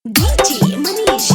DJ Manish.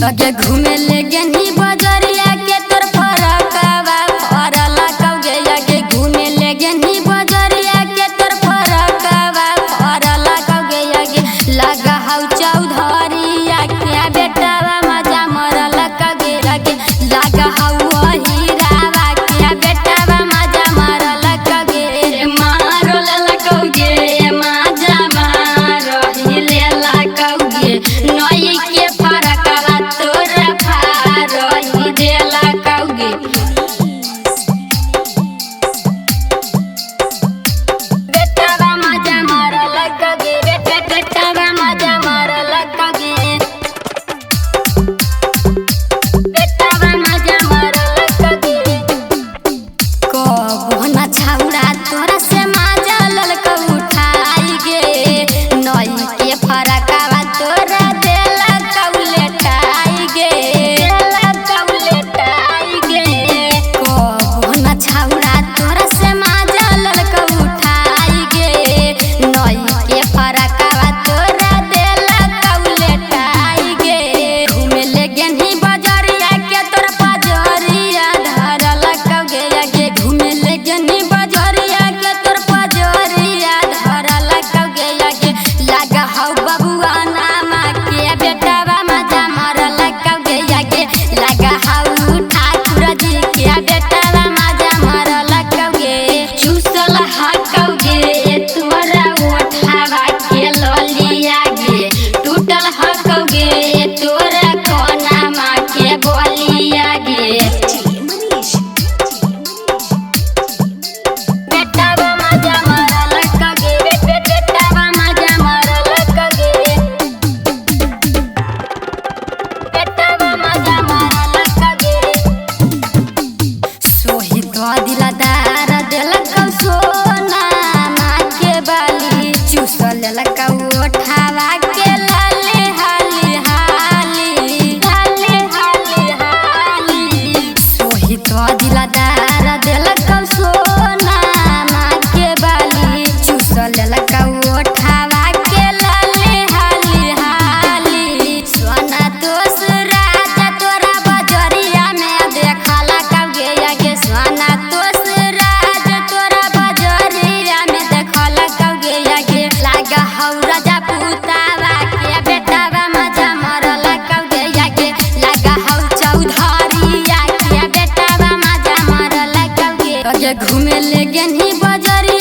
आगे घूमे ले गेनी बजरिया के तोर फरकवा फरला कौगे आगे घूमे ले गेनी बजरिया के तोर फरकवा फरला कौगे आगे लगा हौ चौधरिया के बेटावा मजा मरल कौगे आगे लगा हौ हीरावा के बेटावा मजा मरल कौगे मारल कौगे मजा मारल कौगे नई के फरकवा तोरा फारही देला कौगे बेटावा मजा मारल कौगे बेटावा मजा मारल कौगे बेटावा मजा मारल कौगे कबो न छौड़ा तोरा से मजा ललका उठाई गे नई के फरकवा तोरा देला कौलेटाई गे देला कौलेटाई गे कबो न छौड़ा तोरा से मजा ललका उठाई गे नई के फरकवा तोरा देला कौलेटाई गे घूमे ले गेनी बजरिया के तोरा पजरिया धरल कौगे आगे घूमे ले गेनी बजरिया के तोर पजरिया धरल कौगे आगे लगा हौ बबुआ नामा के बेटावा मजा मारल कौगे आगे लगा हौ ठाकुर जी के बेटावा मजा मारल कौगे चूसल हा कौगे तोरा ओठावा के ललिया गे टूटल हा कौगे तोरा कोना के बोलिया गे Manish. बेटावा मजा मारल कौगे बेटावा मजा मारल कौगे बेटावा मजा मारल कौगे सोही तो दिलदार देलकौ सोना के बाली चूसल लेलकौ ओठावा के लाली हाली हाली हाली हाली हाली सोही तो दिलदार देलकौ सोना के बाली चूसल लेलकौ ओठावा के लाली हाली हाली सोना तोस राजा तोरा बजरिया में देखला कौगे आगे सोना तोस राजा तोरा बजरिया में देखला कौगे आगे लागा हौ राजा पुतावा के बेटावा मजा मरल कौगे आगे लागा हौ चौधरिया के बेटावा मजा मरल कौगे आगे घूमे ले गेनी बजरिया